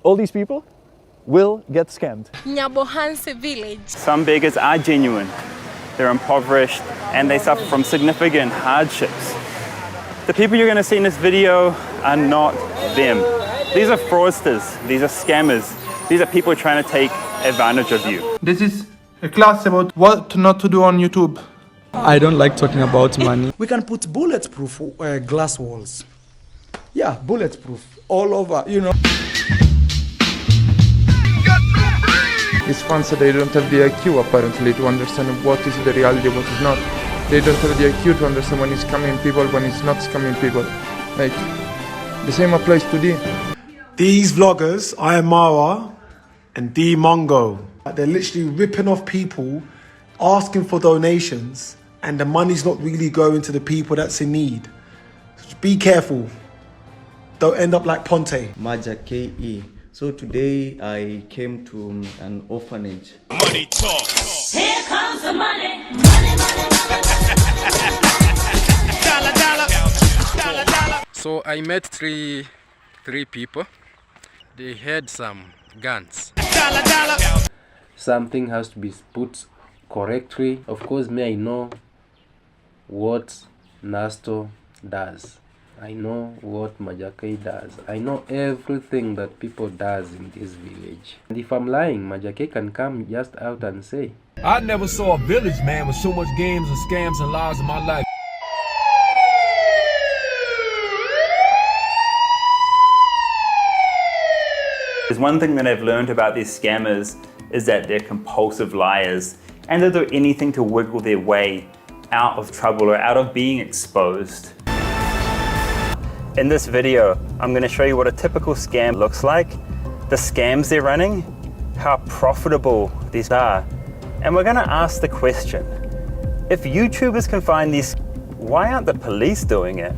all these people will get scammed. Nyabohanse village. Some beggars are genuine. They're impoverished and they suffer from significant hardships. The people you're going to see in this video are not them. These are fraudsters. These are scammers. These are people trying to take advantage of you. This is a class about what not to do on YouTube. I don't like talking about money. We can put bulletproof glass walls. Yeah, bulletproof all over, you know. These fans, they don't have the IQ apparently to understand what is the reality, what is not. They don't have the IQ to understand when it's scamming people, when it's not scamming people. Like, the same applies to D. These vloggers, I am Marwa and D Mwango, they're literally ripping off people, asking for donations, and the money's not really going to the people that's in need. So be careful. Don't end up like Ponte. Maja KE. So today I came to an orphanage. Money talk. Here comes the money. Money, money, money. Dollar, dollar. Dollar, dollar. So I met three people. They had some guns. Dollar, dollar. Something has to be put correctly. Of course, I know what Nasto does. I know what Majake does. I know everything that people does in this village. And if I'm lying, Majake can come just out and say. I never saw a village, man, with so much games and scams and lies in my life. There's one thing that I've learned about these scammers is that they're compulsive liars and they'll do anything to wiggle their way out of trouble or out of being exposed. In this video, I'm going to show you what a typical scam looks like, the scams they're running, how profitable these are, and we're going to ask the question, if YouTubers can find these, why aren't the police doing it?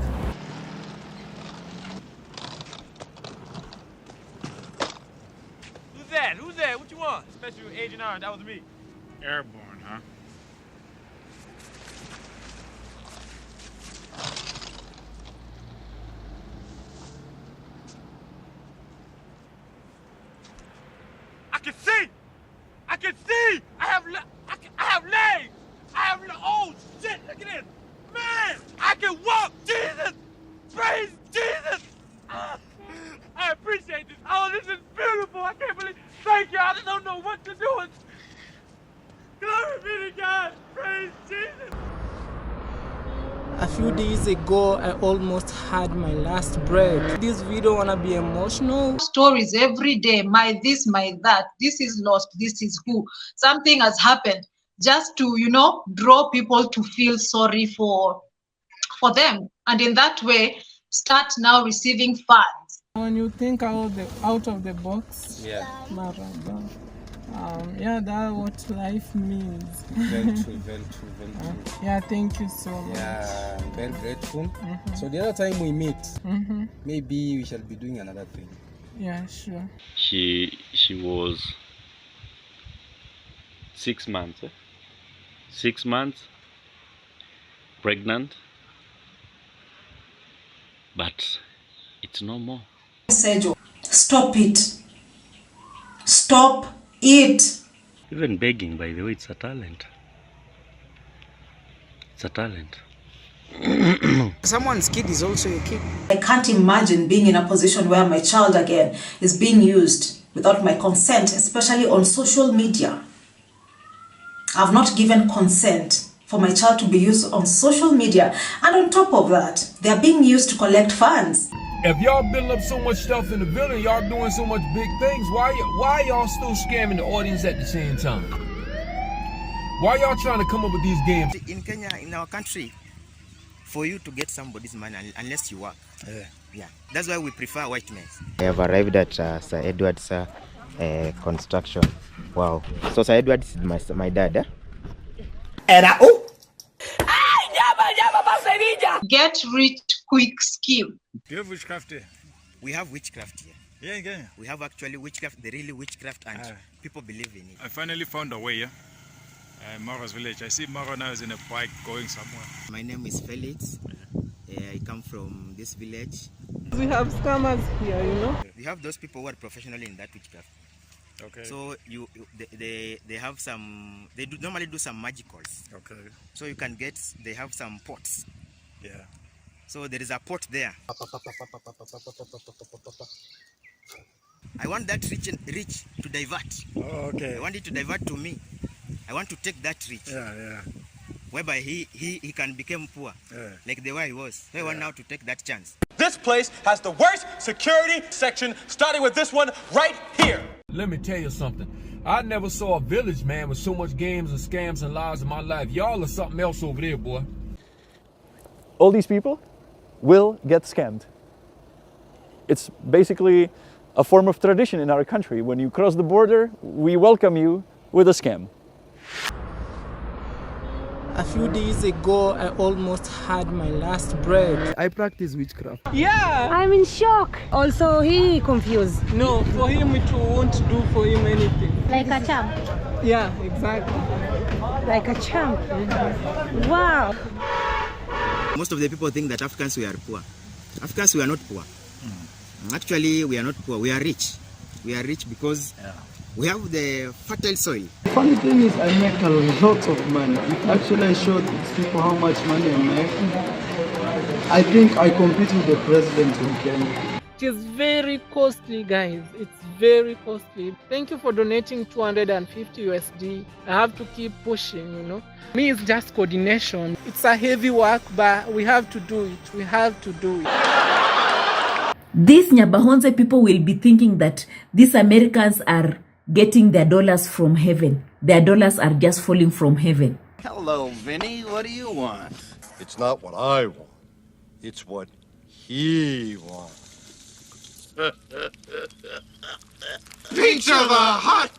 Who's that? Who's that? What you want? Special Agent R, that was me. Airborne, huh? I can see! I can see! I have legs! I have, oh shit, look at this! Man, I can walk! Jesus! Praise Jesus! I appreciate this. Oh, this is beautiful. I can't believe, thank you. I just don't know what to do. Glory be to God. Praise Jesus. A few days ago, I almost had my last breath. This video wanna be emotional. Stories every day, my this, my that. This is lost, this is who. Something has happened. Just to, you know, draw people to feel sorry for them. And in that way, start now receiving funds. When you think out of the box, yeah, yeah, that's what life means. Very true, very true, very true. Yeah, thank you so much. Yeah, I'm very grateful. So the other time we meet, maybe we shall be doing another thing. Yeah, sure. She was 6 months. 6 months pregnant, but it's no more. Sergio, stop it. Stop it. Even begging, by the way, it's a talent. It's a talent. Someone's kid is also a kid. I can't imagine being in a position where my child again is being used without my consent, especially on social media. I've not given consent for my child to be used on social media. And on top of that, they're being used to collect funds. If y'all building up so much stuff in the building, y'all doing so much big things, why y'all still scamming the audience at the same time? Why y'all trying to come up with these games? In Kenya, in our country, for you to get somebody's money, unless you work, yeah, that's why we prefer white men. I have arrived at Sir Edward's construction. Wow. So Sir Edward is my dad, eh? And get rich quick scheme. Do you have witchcraft here? We have witchcraft here. Yeah, yeah. We have actually witchcraft, the really witchcraft, and people believe in it. I finally found a way, yeah? Mara's village. I see Mara now is in a bike going somewhere. My name is Felix. I come from this village. We have scammers here, you know. You have those people who are professionally in that witchcraft. Okay. So they have some, they normally do some magicals. Okay. So you can get, they have some pots. Yeah. So there is a pot there. I want that rich to divert. Oh, okay. I want it to divert to me. I want to take that rich. Yeah. Whereby he can become poor. Yeah. Like the way he was. So I want now to take that chance. This place has the worst security section, starting with this one right here. Let me tell you something. I never saw a village, man, with so much games and scams and lies in my life. Y'all are something else over there, boy. All these people will get scammed. It's basically a form of tradition in our country. When you cross the border, we welcome you with a scam. A few days ago, I almost had my last breath. I practice witchcraft. Yeah! I'm in shock. Also, he confused. No, for him it won't do for him anything. Like a champ. Yeah, exactly. Like a champ. Wow. Most of the people think that Africans, we are poor. Africans, we are not poor. Actually, we are not poor. We are rich. We are rich because we have the fertile soil. The funny thing is, I make a lot of money. Actually, I showed these people how much money I make. I think I compete with the president in Kenya. It is very costly, guys. It's very costly. Thank you for donating 250 USD. I have to keep pushing, you know. Me, it's just coordination. It's a heavy work, but we have to do it. We have to do it. These Nyabohanse people will be thinking that these Americans are getting their dollars from heaven. Their dollars are just falling from heaven. Hello, Vinny. What do you want? It's not what I want. It's what he wants. Pizza the Hut!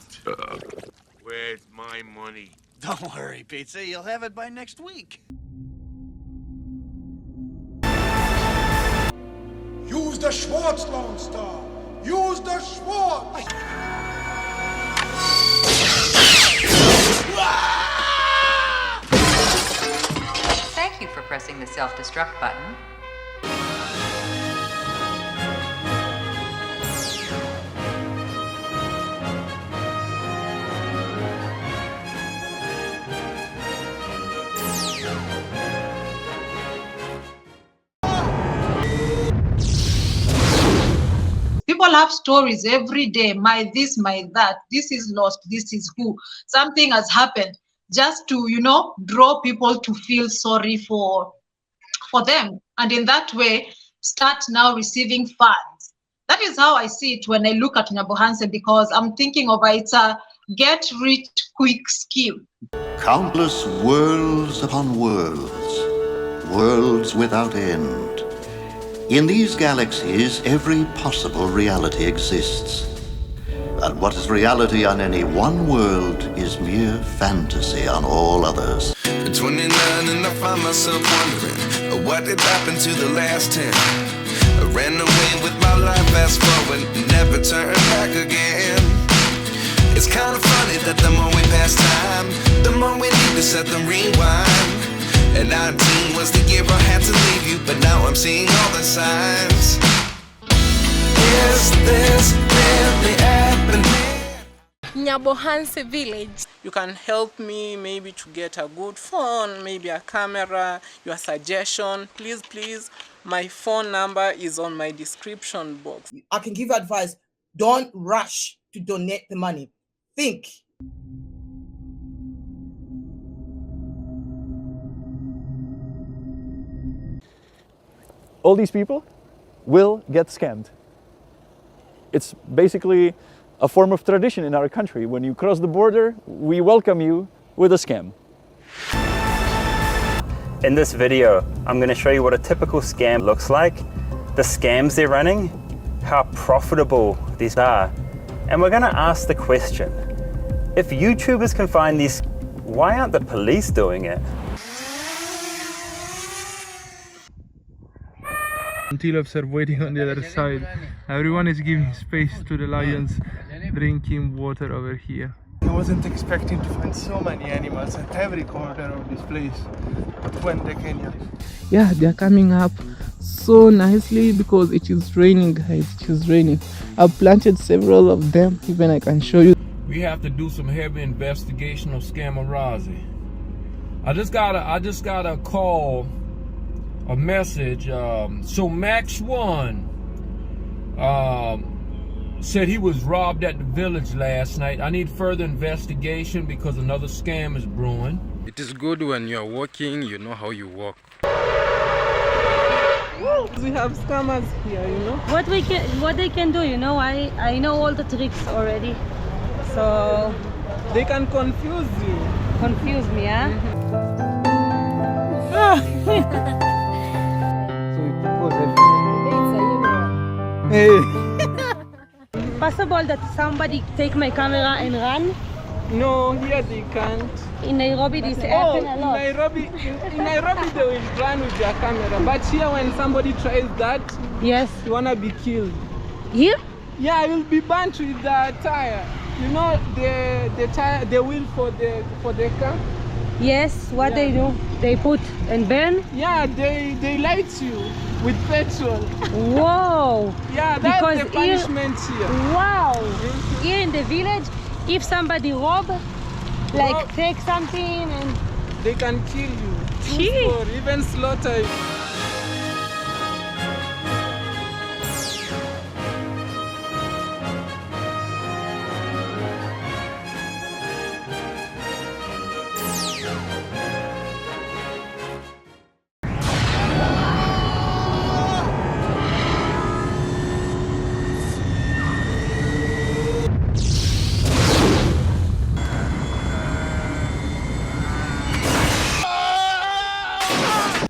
Where's my money? Don't worry, Pizza. You'll have it by next week. Use the Schwartz, Lone Star. Use the Schwartz. Thank you for pressing the self-destruct button. People have stories every day, my this, my that, this is lost, this is who, something has happened, just to, you know, draw people to feel sorry for them, and in that way start now receiving funds. That is how I see it when I look at Nyabohanse, because I'm thinking of it's a get rich quick scheme. Countless worlds upon worlds, worlds without end. In these galaxies, every possible reality exists. And what is reality on any one world is mere fantasy on all others. At 29 and I find myself wondering what did happen to the last 10. I ran away with my life, fast forward, never turn back again. It's kind of funny that the more we pass time, the more we need to set them rewind. And 19 was the year I had to leave you, but now I'm seeing all the signs. Is this really happening? Nyabohanse village. You can help me maybe to get a good phone, maybe a camera, your suggestion. Please, my phone number is on my description box. I can give you advice. Don't rush to donate the money. Think. All these people will get scammed. It's basically a form of tradition in our country. When you cross the border, we welcome you with a scam. In this video, I'm going to show you what a typical scam looks like, the scams they're running, how profitable these are, and we're going to ask the question, if YouTubers can find these, why aren't the police doing it? Antelopes are waiting on the other side. Everyone is giving space to the lions drinking water over here. I wasn't expecting to find so many animals at every corner of this place. But when the Kenyan. Yeah, they're coming up so nicely because it is raining, guys. It is raining. I've planted several of them. Even I can show you. We have to do some heavy investigation of Scamarazi. I just got a call, a message. So Max One said he was robbed at the village last night. I need further investigation because another scam is brewing. It is good when you're walking, you know how you walk. We have scammers here, you know. What they can do, you know, I know all the tricks already. So they can confuse you. Confuse me, huh? Possible that somebody take my camera and run? No, here they can't. In Nairobi this happen a lot. In Nairobi they will run with their camera. But here when somebody tries that, yes, you wanna be killed. Here? Yeah, you'll be burnt with the tire. You know the tire, the wheel for the car? Yes, what they do? They put and burn? Yeah, they light you with petrol. Whoa! Yeah, that's the punishment here. Wow! Here in the village, if somebody take something and they can kill you. Or even slaughter you.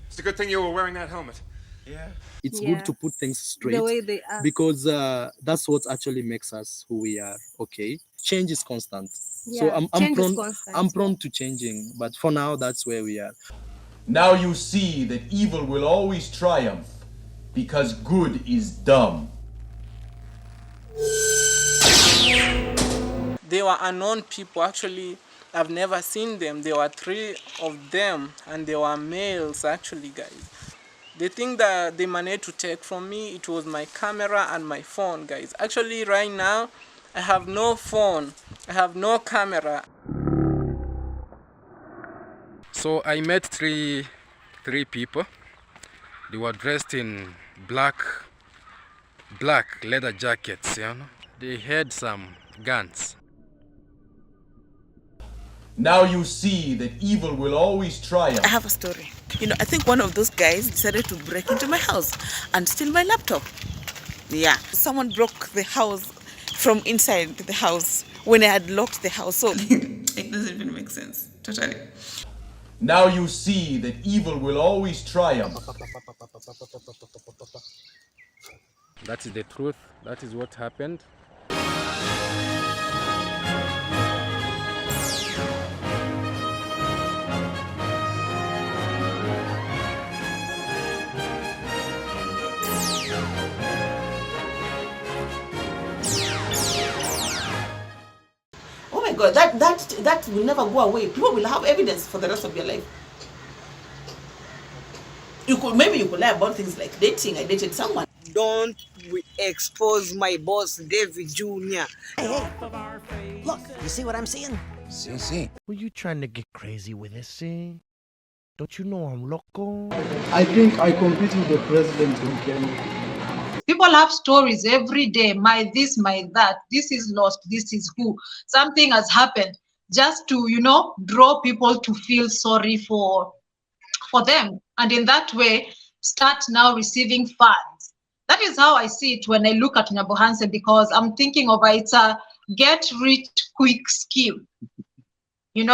It's a good thing you were wearing that helmet. Yeah. It's good to put things straight the way they are. because that's what actually makes us who we are. Okay, change is constant. So Yeah, I'm prone to changing, but for now that's where we are. Now you see that evil will always triumph, because good is dumb. They were unknown people. Actually, I've never seen them. There were 3 of them, and they were males, actually, guys. The thing that they managed to take from me, it was my camera and my phone, guys. Actually, right now, I have no phone. I have no camera. So I met three people. They were dressed in black leather jackets, you know. They had some guns. Now you see that evil will always triumph. I have a story. You know, I think one of those guys decided to break into my house and steal my laptop. Yeah, someone broke the house from inside the house when I had locked the house. So it doesn't even make sense, totally. Now you see that evil will always triumph. That is the truth. That is what happened. Oh my God, that will never go away. People will have evidence for the rest of your life. Maybe you could lie about things like dating. I dated someone. Don't expose my boss, Davy Jr. Hey, look, you see what I'm seeing? See. Were you trying to get crazy with this, see? Don't you know I'm loco? I think I compete with the president in Kenya. People have stories every day, my this, my that, this is lost, this is who. Something has happened, just to, draw people to feel sorry for them. And in that way, start now receiving funds. That is how I see it when I look at Nyabohanse, because I'm thinking of it's a get rich quick scheme. Yes.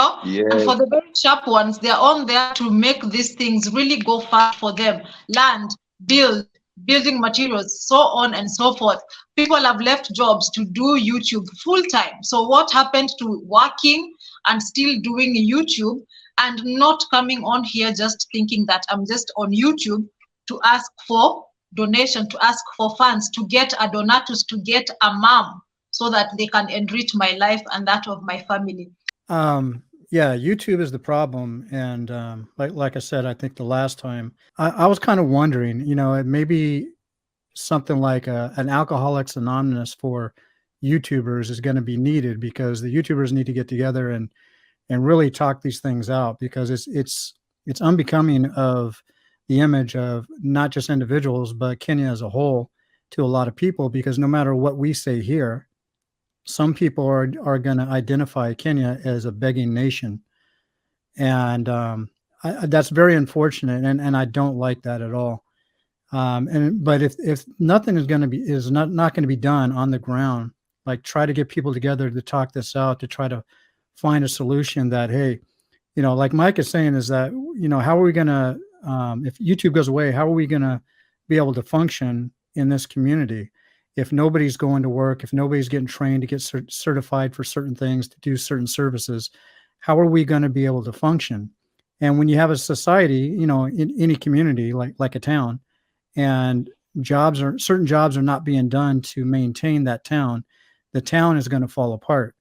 And for the very sharp ones, they're on there to make these things really go fast for them. Land, building materials, so on and so forth. People have left jobs to do YouTube full time. So what happened to working and still doing YouTube and not coming on here just thinking that I'm just on YouTube to ask for donation, to ask for funds, to get a donatus, to get a mom so that they can enrich my life and that of my family. Yeah, YouTube is the problem. And like I said, I think the last time, I was kind of wondering, maybe something like an Alcoholics Anonymous for YouTubers is going to be needed, because the YouTubers need to get together and really talk these things out, because it's unbecoming of the image of not just individuals, but Kenya as a whole to a lot of people, because no matter what we say here, some people are going to identify Kenya as a begging nation. And that's very unfortunate. And I don't like that at all. But if nothing is not going to be done on the ground, like try to get people together to talk this out, to try to find a solution that, hey, like Mike is saying, is that, how are we going to, if YouTube goes away, how are we going to be able to function in this community? If nobody's going to work, if nobody's getting trained to get certified for certain things, to do certain services, how are we going to be able to function? And when you have a society, in any community, like a town, and certain jobs are not being done to maintain that town, the town is going to fall apart.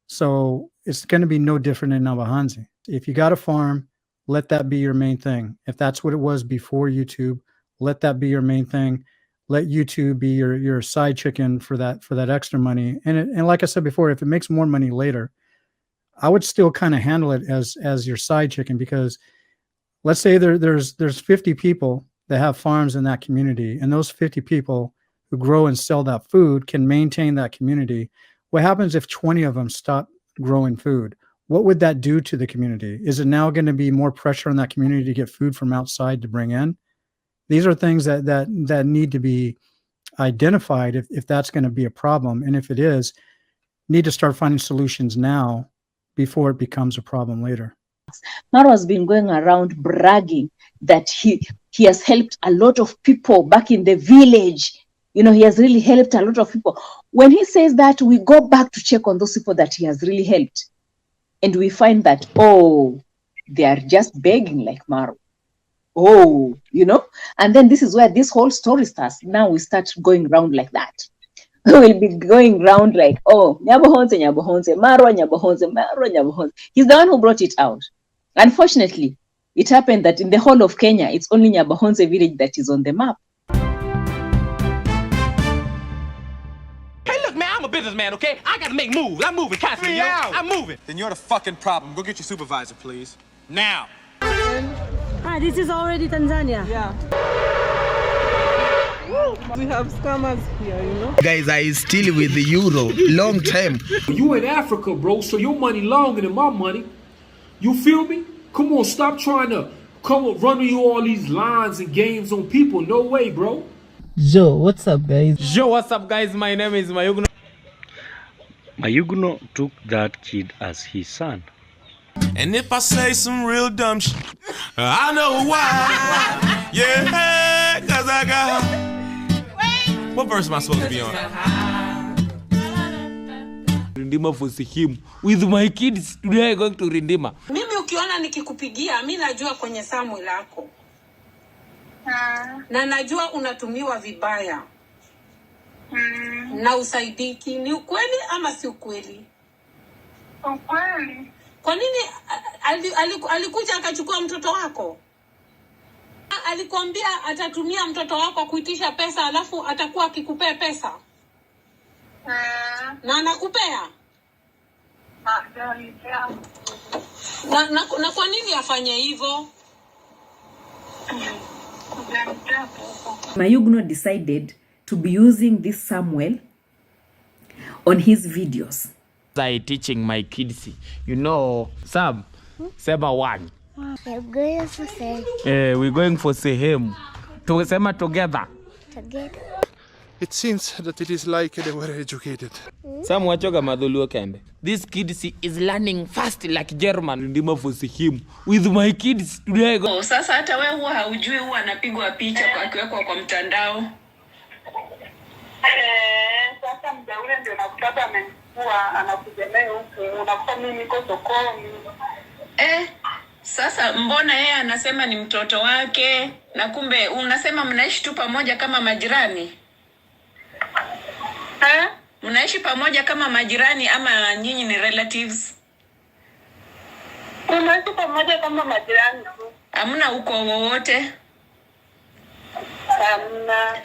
So it's going to be no different in Nyabohanse. If you got a farm, let that be your main thing. If that's what it was before YouTube, let that be your main thing. Let YouTube be your side chicken for that extra money. And like I said before, if it makes more money later, I would still kind of handle it as your side chicken, because let's say there's 50 people that have farms in that community, and those 50 people who grow and sell that food can maintain that community. What happens if 20 of them stop growing food? What would that do to the community? Is it now going to be more pressure on that community to get food from outside to bring in? These are things that need to be identified if that's going to be a problem. And if it is, need to start finding solutions now before it becomes a problem later. Marwa has been going around bragging that he has helped a lot of people back in the village. He has really helped a lot of people. When he says that, we go back to check on those people that he has really helped. And we find that, they are just begging like Marwa. And then this is where this whole story starts. Now we start going around like that. We'll be going around like, Nyabohanse, Marwa, Nyabohanse. He's the one who brought it out. Unfortunately, it happened that in the whole of Kenya, it's only Nyabohanse village that is on the map. Hey, look, man, I'm a businessman, okay? I gotta make moves. I'm moving constantly, I'm moving. Then you're the fucking problem. Go get your supervisor, please. Now. This is already Tanzania. Yeah. We have scammers here, Guys, I still with the euro. Long time. You in Africa, bro, so your money longer than my money. You feel me? Come on, stop trying to run you all these lines and games on people. No way, bro. Yo, what's up, guys? Yo, what's up, guys? My name is Mayugno. Mayugno took that kid as his son. And if I say some real dumb shit, I know why. Yeah, cause I got. What verse am I supposed to be on? Rindima for him. With my kids, today I'm going to Rindima. Mimi ukiona nikikupigia, mimi najua kwenye samu lako. Na najua unatumiwa vibaya. Na usaidiki. Ni ukweli ama si ukweli? Ukweli. Kwa nini alikuja akachukua mtoto wako? Alikwambia atatumia mtoto wako kuitisha pesa, alafu atakuwa akikupea pesa. Na anakupea? Na kwa nini afanye hivyo? Mayugno decided to be using this Samuel on his videos. I teaching my kids, Sam, Sema one. We're going for say. We're going for Sehem. To Sema together. Together. It seems that it is like they were educated. Sam wachoga madhulu kende. This kid is learning fast like German. Ndima for Sehem. With my kids today. Sasa hata wewe huwa haujui huwa anapigwa picha kwa akiwekwa kwa mtandao. Sasa mjaule ndio nakutaka amenikuwa anakugemea huko. Unakuwa mimi niko sokoni. Sasa mbona yeye anasema ni mtoto wake na kumbe unasema mnaishi tu pamoja kama majirani? Mnaishi pamoja kama majirani ama nyinyi ni relatives? Tunaishi pamoja kama majirani tu. Hamna ukoo wowote? Hamna.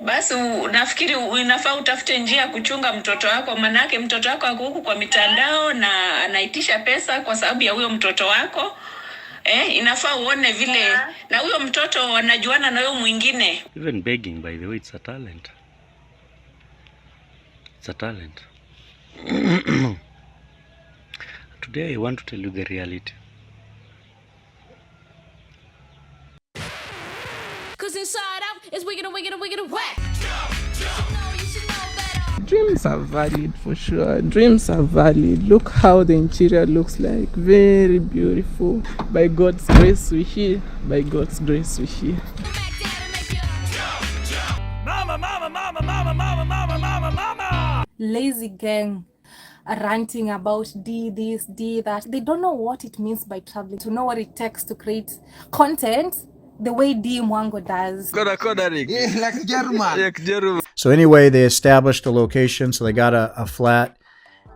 Basi nafikiri inafaa utafute njia kuchunga mtoto wako, manake mtoto wako ako huku kwa mitandao na anaitisha pesa kwa sababu ya huyo mtoto wako. Inafaa uone vile na huyo mtoto wanajuana na huyo mwingine. Even begging, by the way, it's a talent. It's a talent. Today I want to tell you the reality. Cause inside out is wicked and wicked and wicked and whack. Dreams are valid for sure. Dreams are valid. Look how the interior looks like. Very beautiful. By God's grace we're here. By God's grace we're here. Mama, mama, mama, mama, mama, mama, mama, mama. Lazy gang are ranting about D this, D that. They don't know what it means by traveling, to know what it takes to create content the way D Mwango does. Like German. So anyway, they established a location, so they got a flat,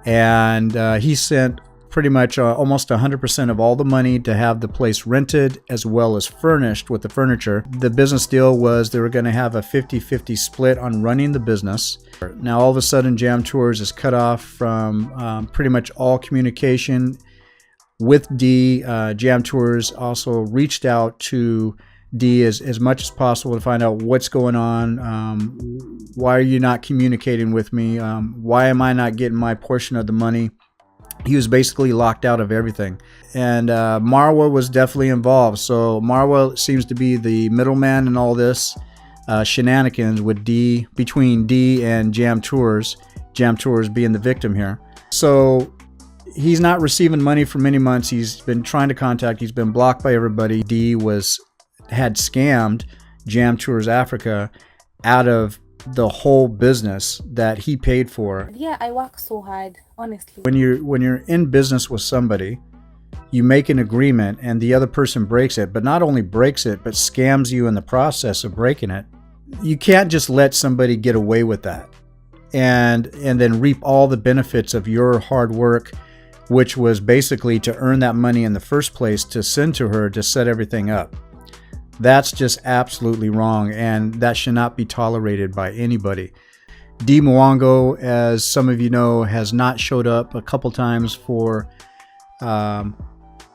and he sent pretty much almost 100% of all the money to have the place rented as well as furnished with the furniture. The business deal was they were going to have a 50-50 split on running the business. Now all of a sudden Jam Tours is cut off from pretty much all communication with D. Jam Tours also reached out to D as much as possible to find out what's going on. Why are you not communicating with me? Why am I not getting my portion of the money? He was basically locked out of everything. And Marwa was definitely involved. So Marwa seems to be the middleman in all this shenanigans with D, between D and Jam Tours being the victim here. So he's not receiving money for many months. He's been trying to contact. He's been blocked by everybody. D had scammed Jam Tours Africa out of the whole business that he paid for. Yeah, I work so hard, honestly. When you're in business with somebody, you make an agreement and the other person breaks it, but not only breaks it, but scams you in the process of breaking it. You can't just let somebody get away with that and then reap all the benefits of your hard work, which was basically to earn that money in the first place to send to her to set everything up. That's just absolutely wrong, and that should not be tolerated by anybody. D Mwango, as some of you know, has not showed up a couple times for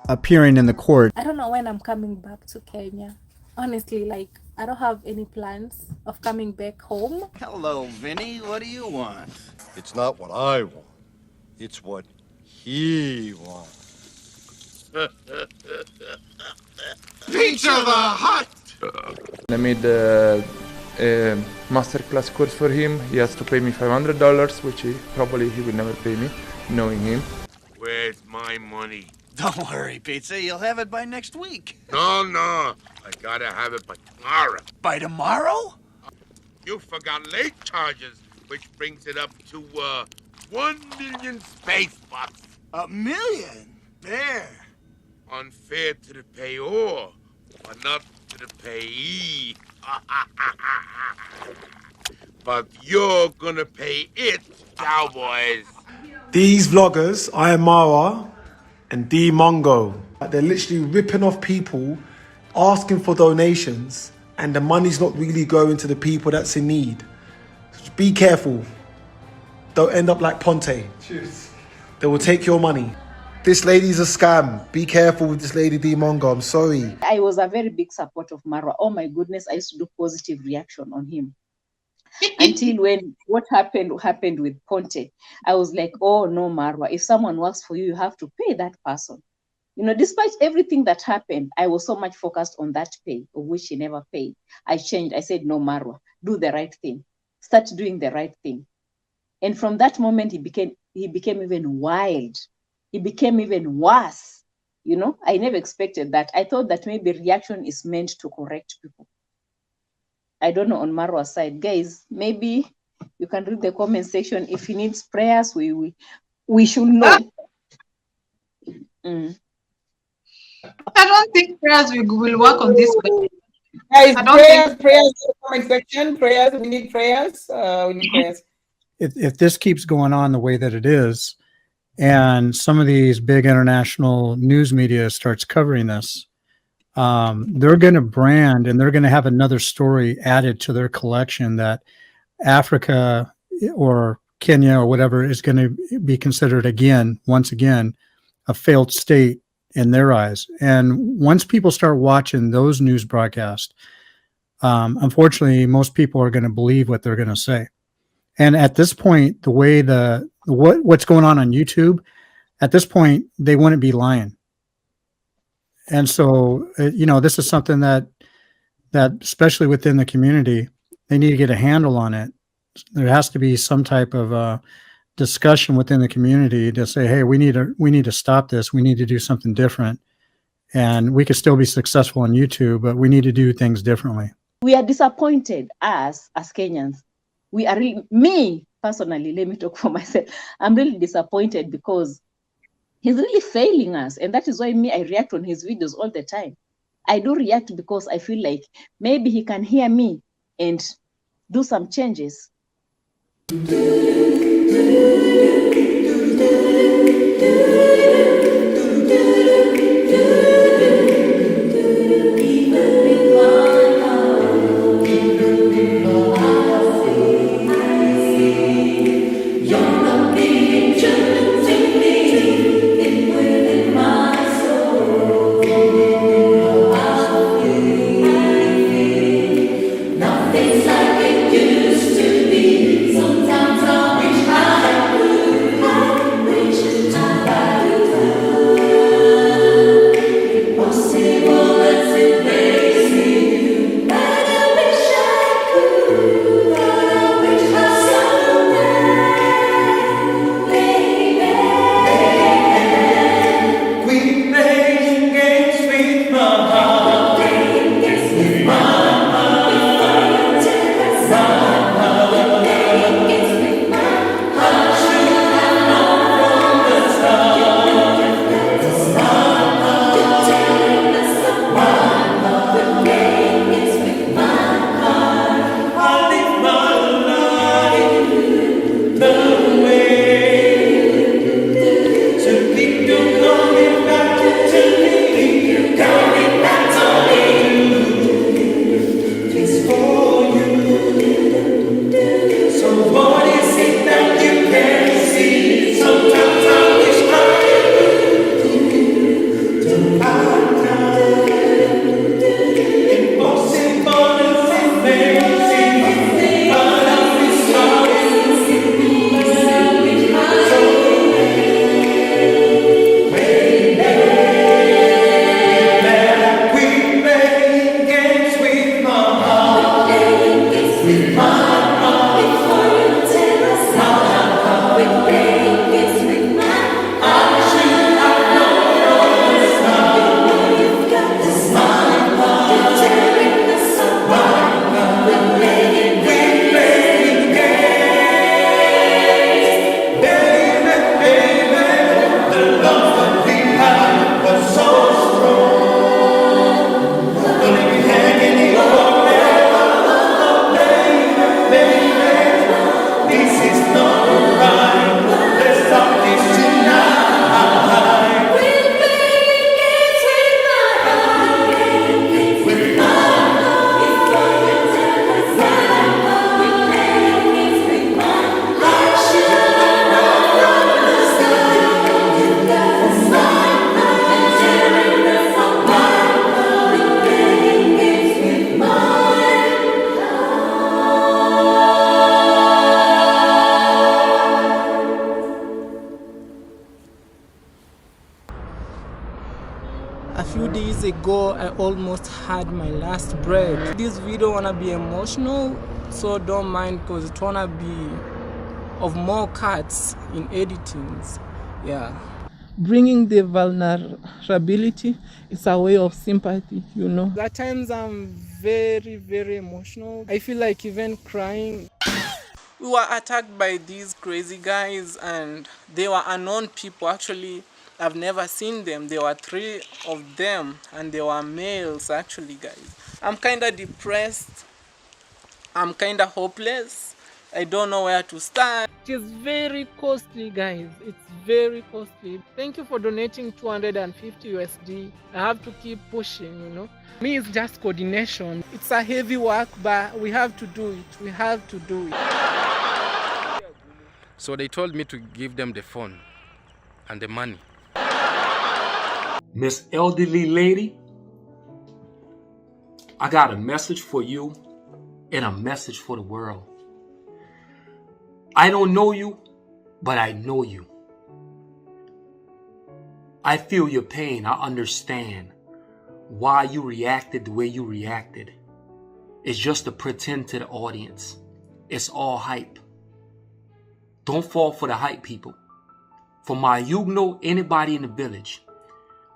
appearing in the court. I don't know when I'm coming back to Kenya. Honestly, like, I don't have any plans of coming back home. Hello, Vinny. What do you want? It's not what I want. It's what he wants. Pizza the Hut! I made a masterclass course for him. He has to pay me $500, which he will never pay me, knowing him. Where's my money? Don't worry, Pizza. You'll have it by next week. No. I gotta have it by tomorrow. By tomorrow? You forgot late charges, which brings it up to 1 million space bucks. $1 million? There. Unfair to the payor, but not to the payee. But you're gonna pay it, cowboys. These vloggers, I am Marwa and D Mwango, they're literally ripping off people, asking for donations, and the money's not really going to the people that's in need. So be careful. Don't end up like Ponte. Cheers. They will take your money. This lady's a scam. Be careful with this lady D Mwango. I'm sorry. I was a very big support of Marwa. Oh my goodness, I used to do positive reaction on him. Until when what happened with Ponte. I was like, oh no, Marwa, if someone works for you, you have to pay that person. You know, despite everything that happened, I was so much focused on that pay, of which she never paid. I changed. I said, no, Marwa, do the right thing. Start doing the right thing. And from that moment, he became even wild. He became even worse. You know, I never expected that. I thought that maybe reaction is meant to correct people. I don't know on Marwa's side. Guys, maybe you can read the comment section. If he needs prayers, we should know. I don't think prayers will work on this way. Guys, I don't think prayers in the comment section. Prayers, we need prayers. We need prayers. if this keeps going on the way that it is, and some of these big international news media starts covering this, they're going to brand and they're going to have another story added to their collection that Africa or Kenya or whatever is going to be considered once again, a failed state in their eyes. And once people start watching those news broadcasts, unfortunately, most people are going to believe what they're going to say. And at this point, the way what's going on YouTube, at this point, they wouldn't be lying. And so, this is something that especially within the community, they need to get a handle on it. There has to be some type of discussion within the community to say, hey, we need to stop this. We need to do something different. And we could still be successful on YouTube, but we need to do things differently. We are disappointed as Kenyans. We are me personally, let me talk for myself. I'm really disappointed because he's really failing us. And that is why I react on his videos all the time. I do react because I feel like maybe he can hear me and do some changes. A few days ago, I almost had my last breath. This video wanna be emotional, so don't mind because it wanna be of more cuts in editings. Yeah. Bringing the vulnerability is a way of sympathy, you know. At times I'm very, very emotional. I feel like even crying. We were attacked by these crazy guys and they were unknown people. Actually, I've never seen them. There were 3 of them and they were males actually, guys. I'm kind of depressed. I'm kind of hopeless. I don't know where to start. It is very costly, guys. It's very costly. Thank you for donating 250 USD. I have to keep pushing, you know. Me, it's just coordination. It's a heavy work, but we have to do it. We have to do it. So they told me to give them the phone and the money. Miss Elderly Lady, I got a message for you and a message for the world. I don't know you, but I know you. I feel your pain. I understand why you reacted the way you reacted. It's just to pretend to the audience. It's all hype. Don't fall for the hype, people. For my Yugno, anybody in the village,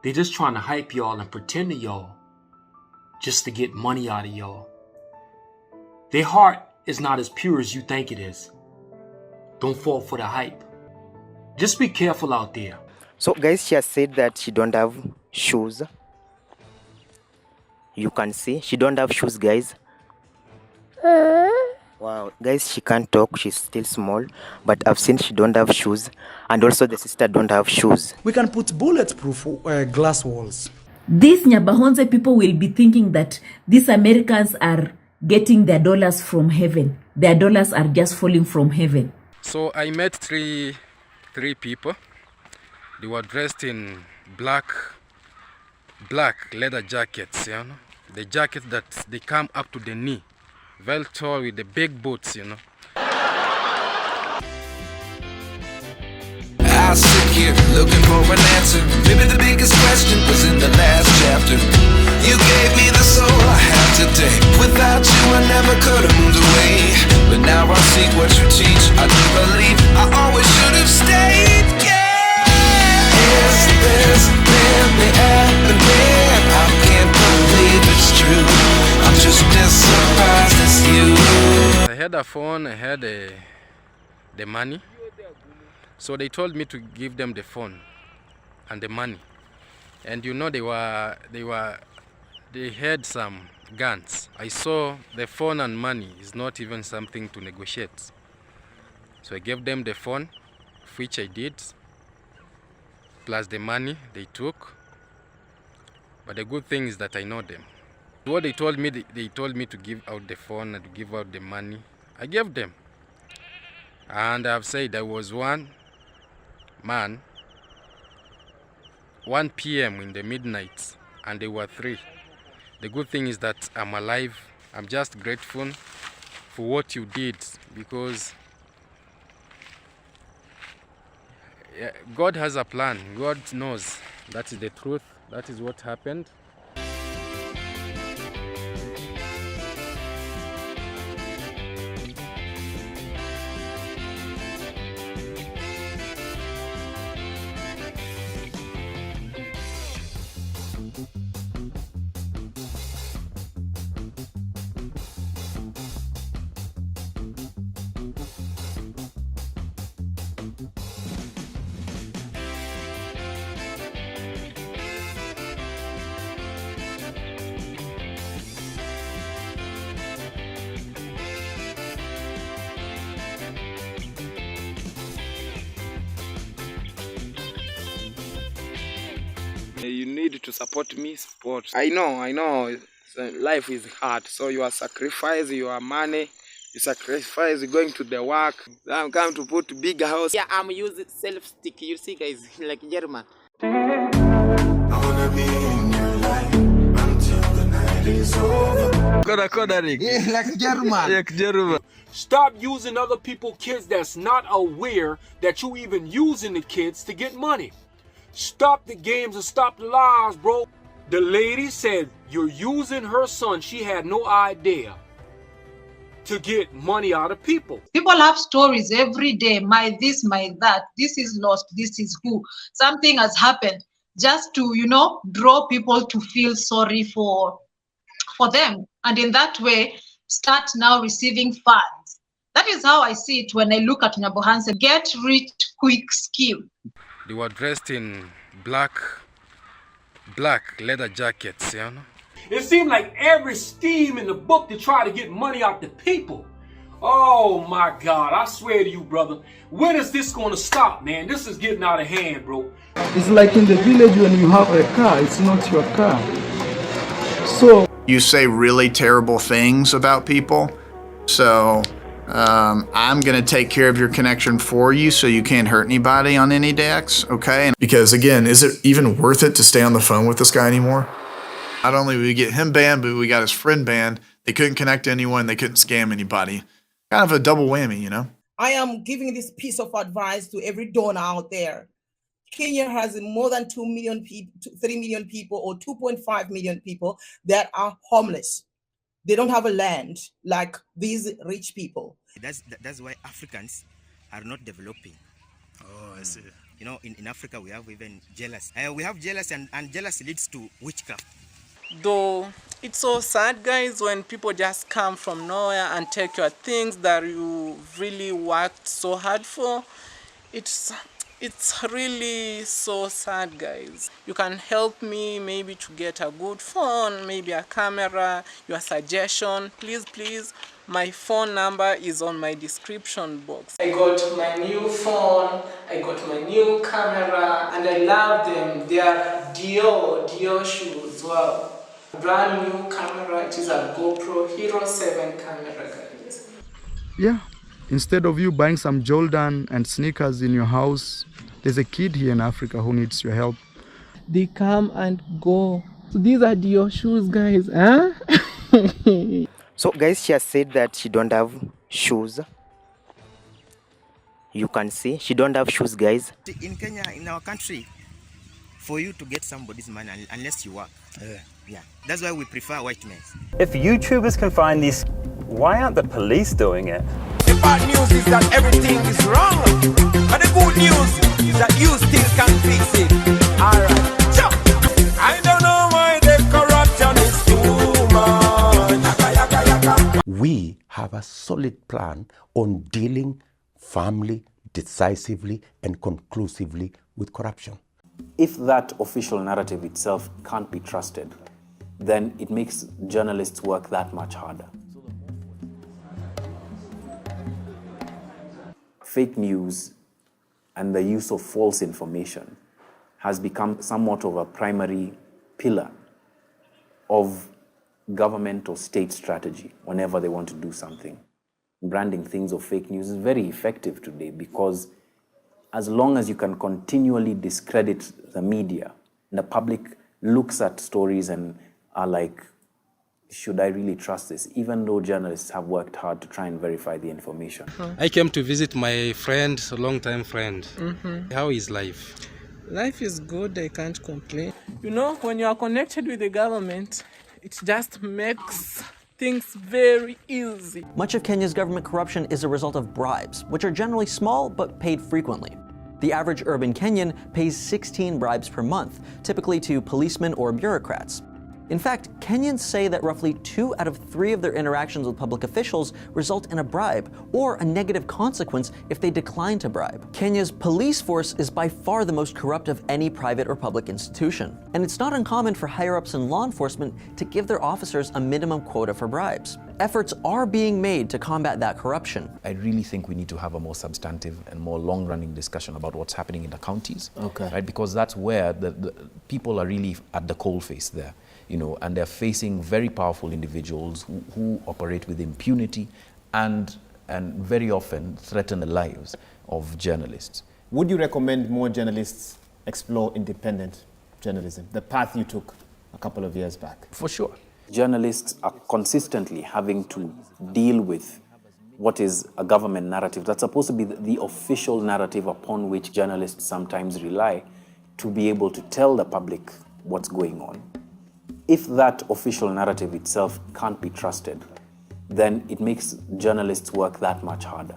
they're just trying to hype y'all and pretend to y'all just to get money out of y'all. Their heart is not as pure as you think it is. Don't fall for the hype. Just be careful out there. So guys, she has said that she don't have shoes. You can see she don't have shoes, guys. Wow, guys, she can't talk. She's still small, but I've seen she don't have shoes, and also the sister don't have shoes. We can put bulletproof glass walls. These Nyabohanse people will be thinking that these Americans are getting their dollars from heaven. Their dollars are just falling from heaven. So I met three people. They were dressed in black leather jackets, you know. The jackets that they come up to the knee. Very tall with the big boots, you know. I sit here looking for an answer. Maybe the biggest question was in the last chapter. You gave me the soul I have today. Without you I never could have moved away. But now I see what you teach. I do believe I always should have stayed. Yeah. Is this really happening? I can't believe it's true. I'm just as surprised as you. I had a phone, I had the money. So they told me to give them the phone and the money. And you know they had some guns. I saw the phone and money is not even something to negotiate. So I gave them the phone, which I did, plus the money they took. But the good thing is that I know them. What they told me to give out the phone and to give out the money. I gave them. And I've said there was one man, 1 p.m. in the midnight, and there were 3. The good thing is that I'm alive. I'm just grateful for what you did, because God has a plan. God knows. That is the truth. That is what happened. You need to support me, support. I know, life is hard, so you are sacrifice your money, you sacrifice going to the work. I'm going to put big house. Yeah, I'm using self-stick. You see, guys, like German. I wanna be in your life until the night is over. Like German. Stop using other people's kids that's not aware that you even using the kids to get money. Stop the games and stop the lies, bro. The lady said you're using her son. She had no idea to get money out of people. People have stories every day. My this, my that. This is lost. This is who. Something has happened. Just to, draw people to feel sorry for them. And in that way, start now receiving funds. That is how I see it when I look at Nyabohanse. Get rich quick scheme. They were dressed in black leather jackets, you know. It seemed like every scheme in the book to try to get money out the people. Oh my God, I swear to you, brother. When is this going to stop, man? This is getting out of hand, bro. It's like in the village when you have a car, it's not your car. So you say really terrible things about people. So I'm going to take care of your connection for you so you can't hurt anybody on any decks, okay? Because again, is it even worth it to stay on the phone with this guy anymore? Not only did we get him banned, but we got his friend banned. They couldn't connect to anyone. They couldn't scam anybody. Kind of a double whammy, you know? I am giving this piece of advice to every donor out there. Kenya has more than 2 million people, 3 million people, or 2.5 million people that are homeless. They don't have a land like these rich people. That's why Africans are not developing. Oh, I see. You know, in Africa, we have even jealousy. We have jealousy, and jealousy leads to witchcraft. Though it's so sad, guys, when people just come from nowhere and take your things that you really worked so hard for. It's really so sad, guys. You can help me maybe to get a good phone, maybe a camera, your suggestion. Please, my phone number is on my description box. I got my new phone, I got my new camera, and I love them. They are Dior shoes. Wow. Brand new camera. It is a GoPro Hero 7 camera, guys. yeah, instead of you buying some Jordan and sneakers in your house, there's a kid here in Africa who needs your help. They come and go. So these are your shoes, guys, huh? So guys, she has said that she don't have shoes. You can see she don't have shoes, guys. In Kenya, in our country, for you to get somebody's money, unless you work. Yeah, that's why we prefer white men. If YouTubers can find this, why aren't the police doing it? The bad news is that everything is wrong. But the good news is that you still can fix it. Alright. I don't know why the corruption is too much. We have a solid plan on dealing firmly, decisively, and conclusively with corruption. If that official narrative itself can't be trusted, then it makes journalists work that much harder. Fake news and the use of false information has become somewhat of a primary pillar of government or state strategy whenever they want to do something. Branding things of fake news is very effective today because as long as you can continually discredit the media, the public looks at stories and are like, should I really trust this? Even though journalists have worked hard to try and verify the information. I came to visit my friend, a long-time friend. How is life? Life is good, I can't complain. You know, when you are connected with the government, it just makes things very easy. Much of Kenya's government corruption is a result of bribes, which are generally small but paid frequently. The average urban Kenyan pays 16 bribes per month, typically to policemen or bureaucrats. In fact, Kenyans say that roughly 2 out of 3 of their interactions with public officials result in a bribe or a negative consequence if they decline to bribe. Kenya's police force is by far the most corrupt of any private or public institution. And it's not uncommon for higher-ups in law enforcement to give their officers a minimum quota for bribes. Efforts are being made to combat that corruption. I really think we need to have a more substantive and more long-running discussion about what's happening in the counties. Okay. Right? Because that's where the people are really at the coalface there. You know, and they're facing very powerful individuals who operate with impunity and very often threaten the lives of journalists. Would you recommend more journalists explore independent journalism, the path you took a couple of years back? For sure. Journalists are consistently having to deal with what is a government narrative that's supposed to be the official narrative upon which journalists sometimes rely to be able to tell the public what's going on. If that official narrative itself can't be trusted, then it makes journalists work that much harder.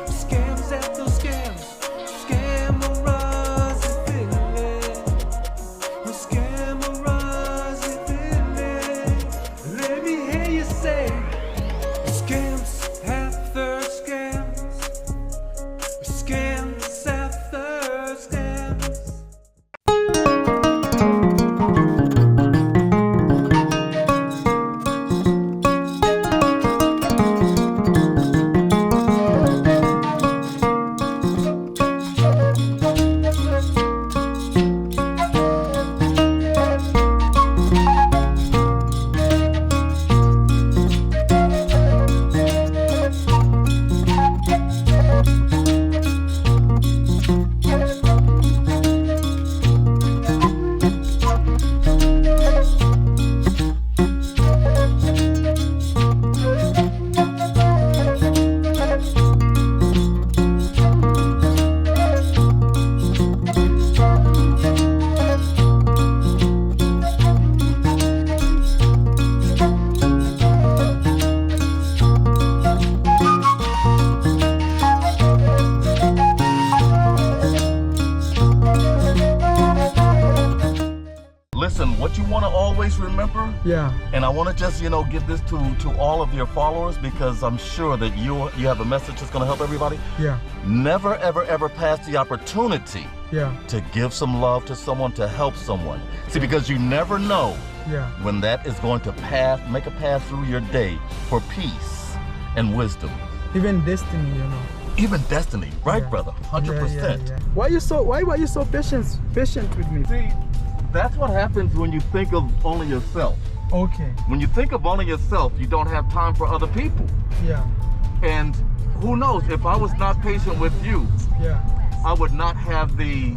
Scams always remember. Yeah. And I want to just, give this to all of your followers, because I'm sure that you have a message that's going to help everybody. Yeah. Never, ever, ever pass the opportunity to give some love to someone, to help someone. See, because you never know when that is going to make a path through your day for peace and wisdom. Even destiny, Even destiny, right, brother? 100%. Yeah. Why were you so patient with me? See, that's what happens when you think of only yourself. Okay. When you think of only yourself, you don't have time for other people. Yeah. And who knows, if I was not patient with you, I would not have the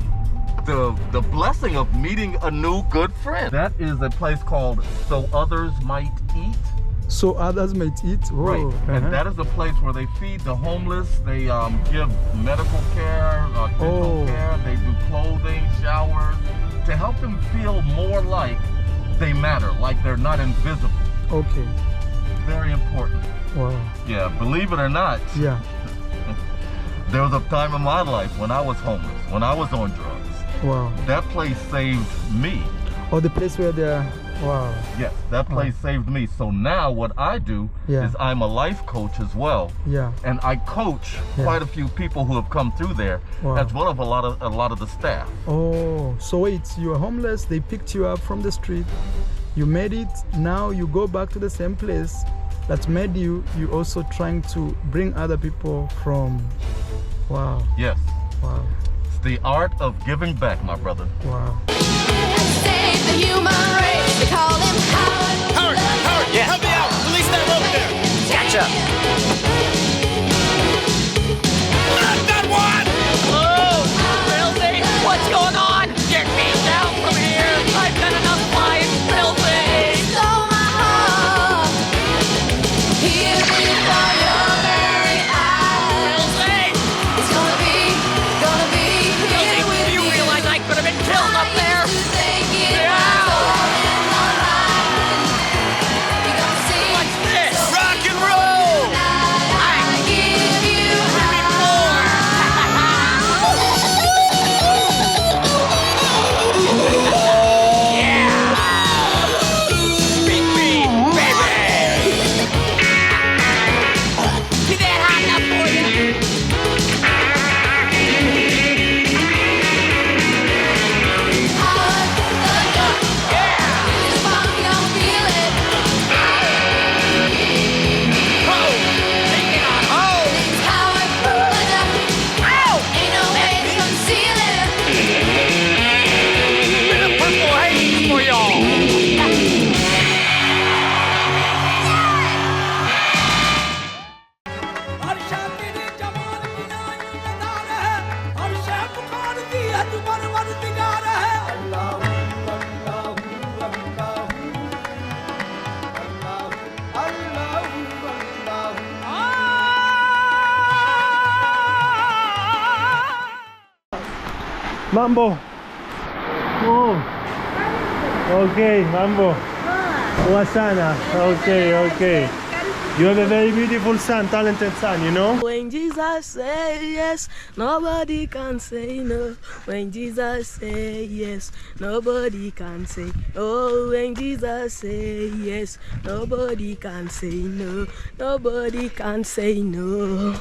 blessing of meeting a new good friend. That is a place called So Others Might Eat. So Others Might Eat? Whoa. Right. And that is a place where they feed the homeless, they give medical care, dental care, they do clothing, showers, to help them feel more like they matter, like they're not invisible. Okay. Very important. Wow. Yeah, believe it or not. Yeah. There was a time in my life when I was homeless, when I was on drugs. Wow. That place saved me. Oh, the place where they're... Wow. Yes, that place saved me. So now what I do is I'm a life coach as well. Yeah. And I coach quite a few people who have come through there, as well as a lot of the staff. Oh, so wait, you were homeless, they picked you up from the street, you made it, now you go back to the same place that made you also trying to bring other people from... Wow. Yes. Wow. It's the art of giving back, my brother. Wow. Save the human race. They call him Howard. Howard, Yeah. help me out. Release that rope there. Gotcha. That one! Oh, Filthy, what's going on? Get me down from here. I've done enough flying, Filthy. Stole my heart. Here before your very eyes. Filthy. It's gonna be here with Do you realize I could have been killed up there? Rock and roll! I give you Mambo. Oh. Okay, Mambo. Wasana. Okay. You have a very beautiful son, talented son, you know? When Jesus say yes, nobody can say no. When Jesus say yes, nobody can say oh. When Jesus say yes, nobody can say no. Nobody can say no.